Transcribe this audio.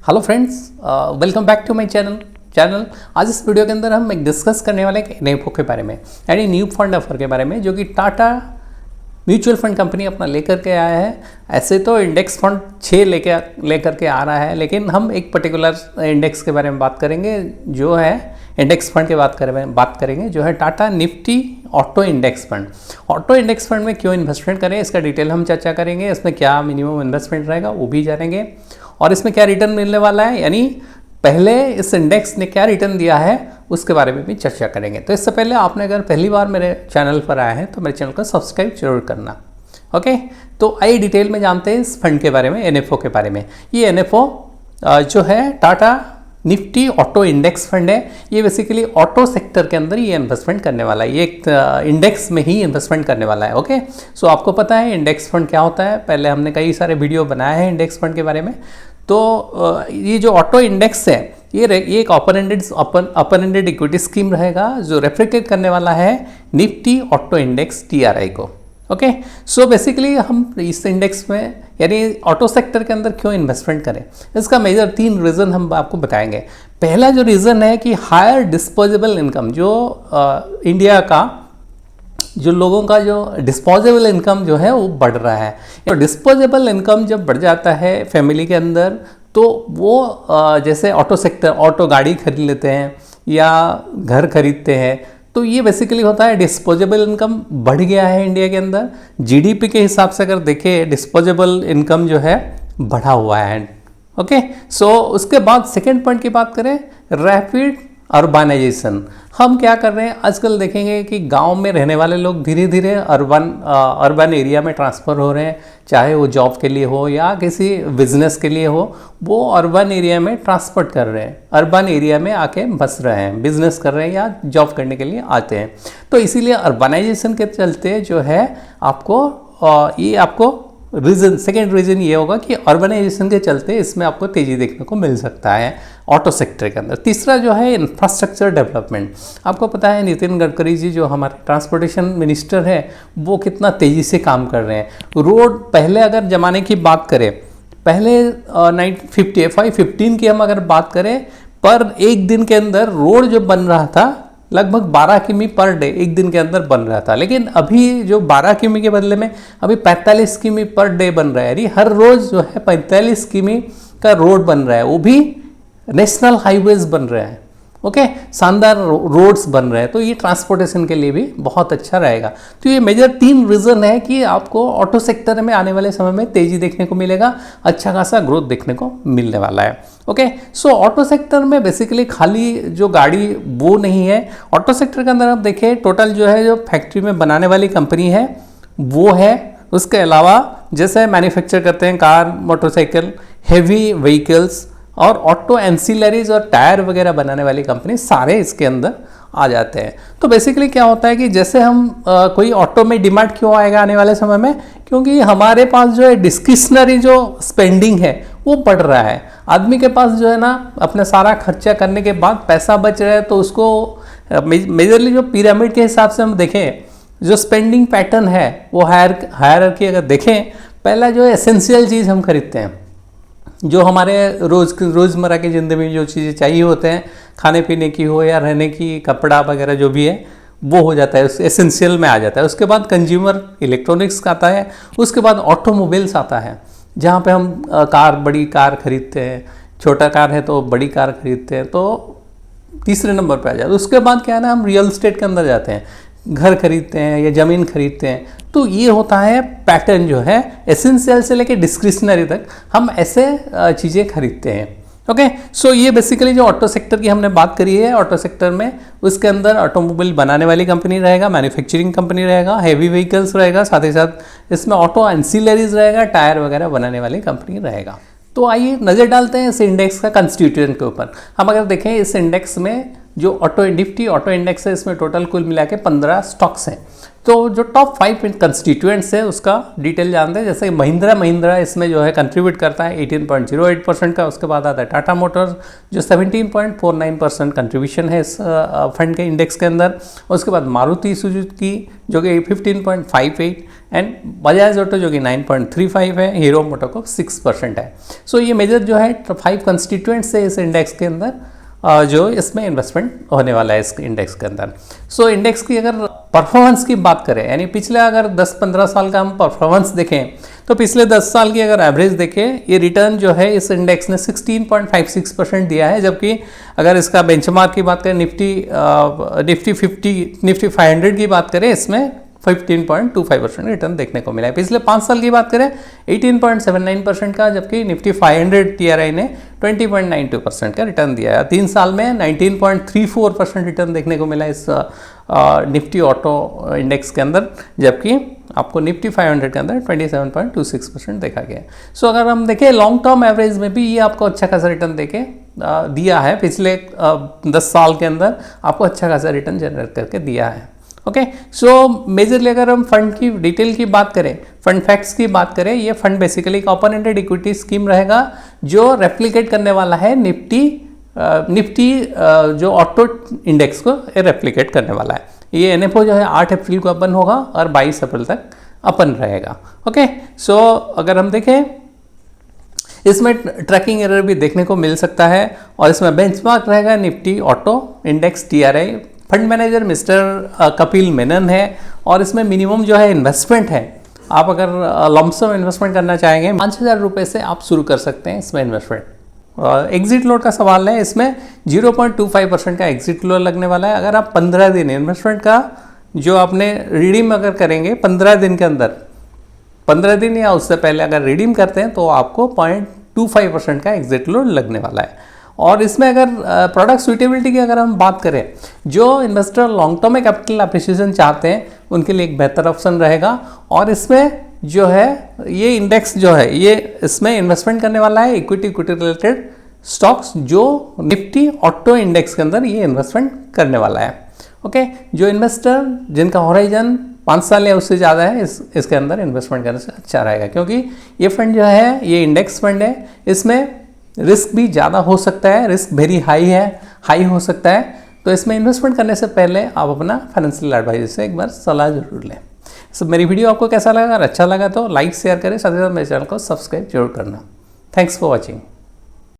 Hello friends, welcome back to my channel. आज इस video के अंदर हम एक डिस्कस करने वाले हैं एनएफओ के बारे में, यानी न्यू फंड ऑफर के बारे में, जो कि टाटा म्यूचुअल फंड कंपनी अपना लेकर के आया है। ऐसे तो इंडेक्स फंड 6 लेकर के आ रहा है, लेकिन हम एक पर्टिकुलर इंडेक्स के बारे में बात करेंगे, जो है इंडेक्स फंड के बात करेंगे जो है Tata Nifty auto index fund. Auto index fund में क्यों इन्वेस्टमेंट करें, इसका डिटेल हम चर्चा करेंगे। इसमें क्या मिनिमम इन्वेस्टमेंट रहेगा वो भी जानेंगे, और इसमें क्या रिटर्न मिलने वाला है, यानी पहले इस इंडेक्स ने क्या रिटर्न दिया है उसके बारे में भी चर्चा करेंगे। तो इससे पहले आपने अगर पहली बार मेरे चैनल पर आया है तो मेरे चैनल को सब्सक्राइब जरूर करना। ओके, तो आइए डिटेल में जानते हैं इस फंड के बारे में, एनएफओ के बारे में। ये एनएफओ जो है Tata Nifty auto index fund है। ये बेसिकली ऑटो सेक्टर के अंदर ये इन्वेस्टमेंट करने वाला है, ये एक इंडेक्स में ही इन्वेस्टमेंट करने वाला है। ओके, सो आपको पता है इंडेक्स फंड क्या होता है, पहले हमने कई सारे वीडियो बनाए हैं इंडेक्स फंड के बारे में। तो ये जो ऑटो इंडेक्स है ये एक ओपन एंडेड इक्विटी स्कीम रहेगा, जो रेफ्रिकेट करने वाला है निफ्टी ऑटो इंडेक्स TRI को। ओके, सो बेसिकली हम इस इंडेक्स में यानी ऑटो सेक्टर के अंदर क्यों इन्वेस्टमेंट करें, इसका मेजर 3 रीज़न हम आपको बताएंगे। पहला जो रीज़न है कि हायर डिस्पोजेबल इनकम, जो इंडिया का जो लोगों का जो डिस्पोजेबल इनकम जो है वो बढ़ रहा है। तो डिस्पोजेबल इनकम जब बढ़ जाता है फैमिली के अंदर, तो वो जैसे ऑटो सेक्टर, ऑटो गाड़ी खरीद लेते हैं या घर खरीदते हैं, तो ये बेसिकली होता है डिस्पोजेबल इनकम बढ़ गया है इंडिया के अंदर। GDP के हिसाब से अगर देखें डिस्पोजेबल इनकम जो है बढ़ा हुआ है। ओके, सो उसके बाद सेकेंड पॉइंट की बात करें, रैपिड अर्बनाइजेशन। हम क्या कर रहे हैं आजकल देखेंगे कि गांव में रहने वाले लोग धीरे धीरे अर्बन एरिया में ट्रांसफ़र हो रहे हैं, चाहे वो जॉब के लिए हो या किसी बिजनेस के लिए हो, वो अर्बन एरिया में ट्रांसफर कर रहे हैं, अर्बन एरिया में आके बस रहे हैं, बिजनेस कर रहे हैं या जॉब करने के लिए आते हैं। तो इसीलिए अर्बनाइजेशन के चलते जो है आपको सेकेंड रीज़न ये होगा कि अर्बनाइजेशन के चलते इसमें आपको तेज़ी देखने को मिल सकता है ऑटो सेक्टर के अंदर। तीसरा जो है इंफ्रास्ट्रक्चर डेवलपमेंट। आपको पता है नितिन गडकरी जी जो हमारे ट्रांसपोर्टेशन मिनिस्टर है, वो कितना तेज़ी से काम कर रहे हैं। रोड पहले अगर ज़माने की बात करें, पहले 15 की हम अगर बात करें, पर एक दिन के अंदर रोड जो बन रहा था लगभग 12 किमी पर डे एक दिन के अंदर बन रहा था, लेकिन अभी जो 12 किमी के बदले में अभी 45 किमी पर डे बन रहा है। यानी हर रोज़ जो है 45 किमी का रोड बन रहा है, वो भी नेशनल हाईवेज बन रहे हैं। ओके, शानदार रोड्स बन रहे हैं, तो ये ट्रांसपोर्टेशन के लिए भी बहुत अच्छा रहेगा। तो ये मेजर 3 रीज़न है कि आपको ऑटो सेक्टर में आने वाले समय में तेज़ी देखने को मिलेगा, अच्छा खासा ग्रोथ देखने को मिलने वाला है। ओके, सो ऑटो सेक्टर में बेसिकली खाली जो गाड़ी वो नहीं है, ऑटो सेक्टर के अंदर आप देखें टोटल जो है जो फैक्ट्री में बनाने वाली कंपनी है वो है, उसके अलावा जैसे मैन्युफैक्चर करते हैं कार, मोटरसाइकिल, हेवी व्हीकल्स और ऑटो एंसिलरीज और टायर वगैरह बनाने वाली कंपनी, सारे इसके अंदर आ जाते हैं। तो बेसिकली क्या होता है कि जैसे हम कोई ऑटो में डिमांड क्यों आएगा आने वाले समय में, क्योंकि हमारे पास जो है डिस्क्रिशनरी जो स्पेंडिंग है वो बढ़ रहा है। आदमी के पास जो है ना अपना सारा खर्चा करने के बाद पैसा बच रहा है, तो उसको मेजरली जो पिरामिड के हिसाब से हम देखें, जो स्पेंडिंग पैटर्न है वो हायरार्की अगर देखें, पहला जो एसेंशियल चीज़ हम खरीदते हैं, जो हमारे रोज़मर्रा की ज़िंदगी में जो चीज़ें चाहिए होते हैं, खाने पीने की हो या रहने की, कपड़ा वगैरह जो भी है वो हो जाता है, उस एसेंशियल में आ जाता है। उसके बाद कंज्यूमर इलेक्ट्रॉनिक्स आता है, उसके बाद ऑटोमोबाइल्स आता है, जहाँ पे हम बड़ी कार खरीदते हैं, छोटा कार है तो बड़ी कार खरीदते हैं, तो तीसरे नंबर पे आ जाता है। उसके बाद क्या है ना, हम रियल एस्टेट के अंदर जाते हैं, घर खरीदते हैं या ज़मीन खरीदते हैं। तो ये होता है पैटर्न जो है, एसेंशियल से लेके डिस्क्रिशनरी तक हम ऐसे चीज़ें खरीदते हैं। ओके, सो ये बेसिकली जो ऑटो सेक्टर की हमने बात करी है, ऑटो सेक्टर में उसके अंदर ऑटोमोबाइल बनाने वाली कंपनी रहेगा, मैन्युफैक्चरिंग कंपनी रहेगा, हेवी व्हीकल्स रहेगा, साथ ही साथ इसमें ऑटो एंसिलरीज रहेगा, टायर वगैरह बनाने वाली कंपनी रहेगा। तो आइए नज़र डालते हैं इस इंडेक्स का कंस्टिट्यूएंट के ऊपर। हम अगर देखें इस इंडेक्स में जो निफ्टी ऑटो इंडेक्स है, इसमें टोटल कुल मिला के 15 स्टॉक्स हैं। तो जो टॉप 5 कंस्टिट्यूएंट्स है उसका डिटेल जानते हैं। जैसे महिंद्रा इसमें जो है कंट्रीब्यूट करता है 18.08% का। उसके बाद आता है टाटा मोटर्स जो 17.49% कंट्रीब्यूशन है इस फंड के इंडेक्स के अंदर। उसके बाद मारुति सुजुकी जो कि 15.58 एंड बजाज ऑटो जो कि 9.35 है, हीरो मोटोकॉर्प 6% है। सो ये मेजर जो है 5 कंस्टिट्यूएंट्स है इस इंडेक्स के अंदर जो इसमें इन्वेस्टमेंट होने वाला है इस इंडेक्स के अंदर। सो इंडेक्स की अगर परफॉर्मेंस की बात करें, यानी पिछले अगर 10-15 साल का हम परफॉर्मेंस देखें तो पिछले 10 साल की अगर एवरेज देखें, ये रिटर्न जो है इस इंडेक्स ने 16.56% दिया है। जबकि अगर इसका बेंचमार्क की बात करें, निफ्टी 500 की बात करें, इसमें 15.25% रिटर्न देखने को मिला है। पिछले 5 साल की बात करें 18.79% का, जबकि निफ्टी 500 TRI ने 20.92% का रिटर्न दिया है। 3 साल में 19.34% रिटर्न देखने को मिला इस निफ्टी ऑटो इंडेक्स के अंदर, जबकि आपको निफ्टी 500 के अंदर 27.26% देखा गया। सो अगर हम देखें लॉन्ग टर्म एवरेज में भी ये आपको अच्छा खासा रिटर्न देके दिया है। पिछले 10 साल के अंदर आपको अच्छा खासा रिटर्न जनरेट करके दिया है। ओके, सो मेजरली अगर हम फंड की डिटेल की बात करें, फंड फैक्ट्स की बात करें, ये फंड बेसिकली एक ओपन एंडेड इक्विटी स्कीम रहेगा जो रेप्लिकेट करने वाला है निफ्टी जो ऑटो इंडेक्स को रेप्लिकेट करने वाला है। ये NFO जो है 8 अप्रैल को ओपन होगा और 22 अप्रैल तक ओपन रहेगा। ओके, सो अगर हम देखें इसमें ट्रैकिंग एरर भी देखने को मिल सकता है और इसमें बेंचमार्क रहेगा Nifty auto index TRI। Fund manager mister Kapil Menon है और इसमें मिनिमम जो है इन्वेस्टमेंट है, आप अगर लमसम इन्वेस्टमेंट करना चाहेंगे 5,000 रुपये से आप शुरू कर सकते हैं इसमें इन्वेस्टमेंट। एग्जिट लोड का सवाल है, इसमें 0.25% का एग्जिट लोड लगने वाला है। अगर आप 15 दिन इन्वेस्टमेंट का जो आपने रिडीम अगर करेंगे 15 दिन के अंदर, 15 दिन या उससे पहले अगर रिडीम करते हैं तो आपको 0.25% का एग्जिट लोड लगने वाला है। और इसमें अगर प्रोडक्ट सुइटेबिलिटी की अगर हम बात करें, जो इन्वेस्टर लॉन्ग टर्म में कैपिटल अप्रिसिएशन चाहते हैं उनके लिए एक बेहतर ऑप्शन रहेगा। और इसमें जो है ये इंडेक्स जो है ये इसमें इन्वेस्टमेंट करने वाला है इक्विटी रिलेटेड स्टॉक्स, जो निफ्टी ऑटो इंडेक्स के अंदर ये इन्वेस्टमेंट करने वाला है। ओके, जो इन्वेस्टर जिनका हॉराइजन 5 साल या उससे ज़्यादा है इसके अंदर इन्वेस्टमेंट करने से अच्छा रहेगा, क्योंकि ये फंड जो है ये इंडेक्स फंड है, इसमें रिस्क भी ज़्यादा हो सकता है, रिस्क वेरी हाई हो सकता है। तो इसमें इन्वेस्टमेंट करने से पहले आप अपना फाइनेंशियल एडवाइजर से एक बार सलाह जरूर लें। सब मेरी वीडियो आपको कैसा लगा? अगर अच्छा लगा तो लाइक शेयर करें, साथ ही साथ मेरे चैनल को सब्सक्राइब जरूर करना। Thanks for watching.